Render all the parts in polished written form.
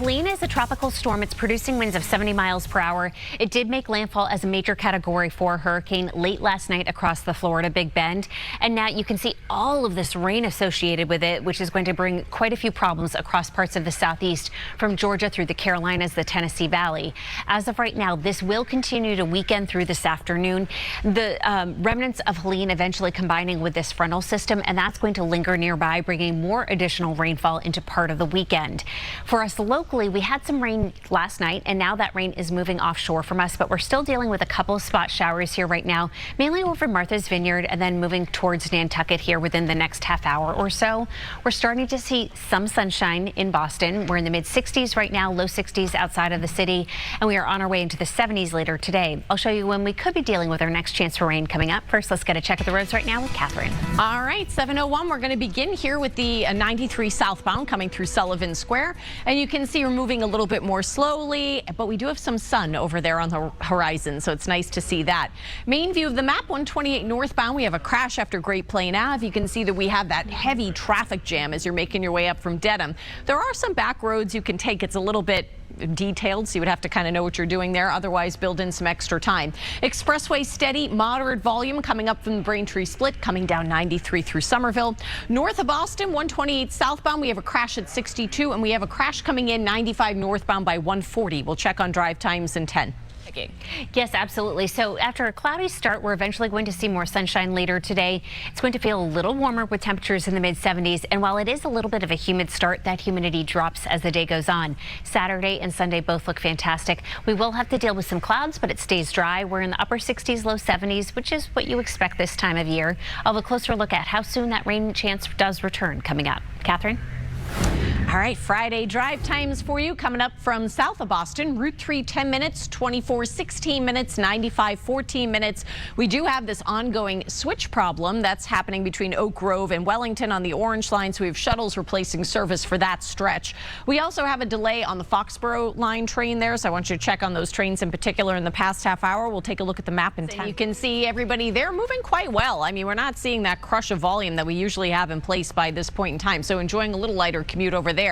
Helene is a tropical storm. It's producing winds of 70 miles per hour. It did make landfall as a major Category 4 hurricane late last night across the Florida Big Bend. And now you can see all of this rain associated with it, which is going to bring quite a few problems across parts of the southeast from Georgia through the Carolinas, the Tennessee Valley. As of right now, this will continue to weaken through this afternoon. The remnants of Helene eventually combining with this frontal system, and that's going to linger nearby, bringing more additional rainfall into part of the weekend. For us locally, we had some rain last night, and now that rain is moving offshore from us, but we're still dealing with a couple of spot showers here right now, mainly over Martha's Vineyard and then moving towards Nantucket here within the next half hour or so. We're starting to see some sunshine in Boston. We're in the mid 60s right now, low 60s outside of the city, and we are on our way into the 70s later today. I'll show you when we could be dealing with our next chance for rain coming up. First, let's get a check of the roads right now with Catherine. All right, 7:01. We're going to begin here with the 93 southbound coming through Sullivan Square, and you can see we're moving a little bit more slowly, but we do have some sun over there on the horizon, so it's nice to see that. Main view of the map, 128 northbound. We have a crash after Great Plain Ave. You can see that we have that heavy traffic jam as you're making your way up from Dedham. There are some back roads you can take. It's a little bit detailed, so you would have to kind of know what you're doing there. Otherwise, build in some extra time. Expressway steady, moderate volume coming up from the Braintree Split, coming down 93 through Somerville. North of Boston, 128 southbound, we have a crash at 62, and we have a crash coming in 95 northbound by 140. We'll check on drive times in 10. Yes, absolutely. So after a cloudy start, we're eventually going to see more sunshine later today. It's going to feel a little warmer with temperatures in the mid 70s. And while it is a little bit of a humid start, that humidity drops as the day goes on. Saturday and Sunday both look fantastic. We will have to deal with some clouds, but it stays dry. We're in the upper 60s, low 70s, which is what you expect this time of year. I'll have a closer look at how soon that rain chance does return coming up. Catherine? All right, Friday drive times for you coming up from south of Boston. Route 3, 10 minutes, 24, 16 minutes, 95, 14 minutes. We do have this ongoing switch problem that's happening between Oak Grove and Wellington on the orange line, so we have shuttles replacing service for that stretch. We also have a delay on the Foxborough line train there, so I want you to check on those trains in particular in the past half hour. We'll take a look at the map in 10. You can see everybody there moving quite well. I mean, we're not seeing that crush of volume that we usually have in place by this point in time, so enjoying a little lighter commute over there.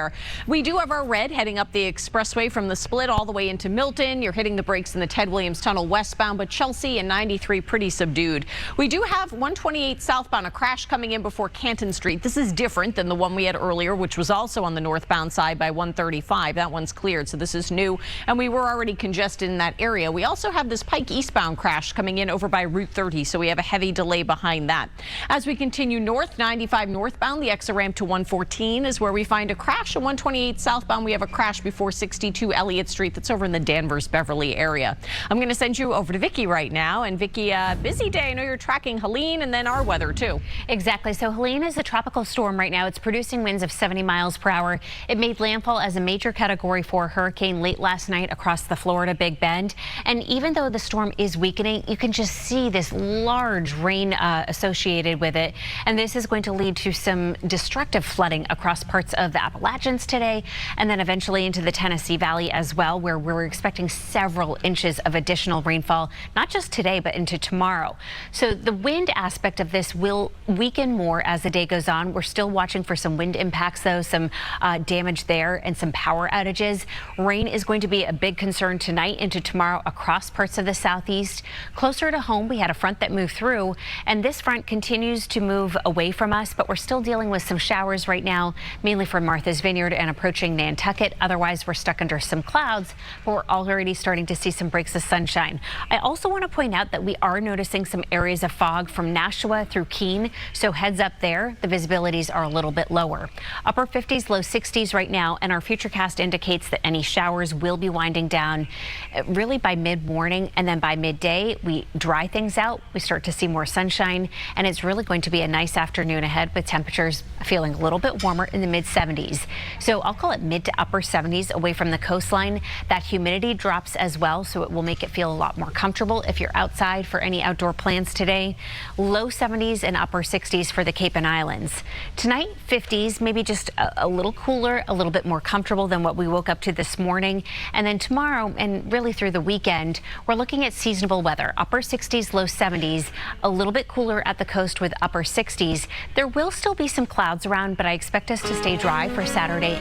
We do have our red heading up the expressway from the Split all the way into Milton. You're hitting the brakes in the Ted Williams Tunnel westbound, but Chelsea and 93 pretty subdued. We do have 128 southbound, a crash coming in before Canton Street. This is different than the one we had earlier, which was also on the northbound side by 135. That one's cleared, so this is new, and we were already congested in that area. We also have this Pike eastbound crash coming in over by Route 30, so we have a heavy delay behind that. As we continue north, 95 northbound, the exit ramp to 114 is where we find a crash. At 128 southbound, we have a crash before 62 Elliott Street. That's over in the Danvers Beverly area. I'm going to send you over to Vicki right now. And Vicki, busy day. I know you're tracking Helene and then our weather too. Exactly. So Helene is a tropical storm right now. It's producing winds of 70 miles per hour. It made landfall as a major Category 4 hurricane late last night across the Florida Big Bend. And even though the storm is weakening, you can just see this large rain associated with it. And this is going to lead to some destructive flooding across parts of the Appalachians today, and then eventually into the Tennessee Valley as well, where we're expecting several inches of additional rainfall, not just today, but into tomorrow. So the wind aspect of this will weaken more as the day goes on. We're still watching for some wind impacts, though, some damage there and some power outages. Rain is going to be a big concern tonight into tomorrow across parts of the southeast. Closer to home, we had a front that moved through, and this front continues to move away from us, but we're still dealing with some showers right now, mainly from Martha's Vineyard and approaching Nantucket. Otherwise, we're stuck under some clouds, but we're already starting to see some breaks of sunshine. I also want to point out that we are noticing some areas of fog from Nashua through Keene, so heads up there. The visibilities are a little bit lower. Upper 50s, low 60s right now, and our futurecast indicates that any showers will be winding down really by mid-morning, and then by midday, we dry things out. We start to see more sunshine, and it's really going to be a nice afternoon ahead with temperatures feeling a little bit warmer in the mid-70s. So I'll call it mid to upper 70s away from the coastline. That humidity drops as well, so it will make it feel a lot more comfortable if you're outside for any outdoor plans today. Low 70s and upper 60s for the Cape and Islands. Tonight, 50s, maybe just a little cooler, a little bit more comfortable than what we woke up to this morning. And then tomorrow and really through the weekend, we're looking at seasonable weather. Upper 60s, low 70s, a little bit cooler at the coast with upper 60s. There will still be some clouds around, but I expect us to stay dry for Saturday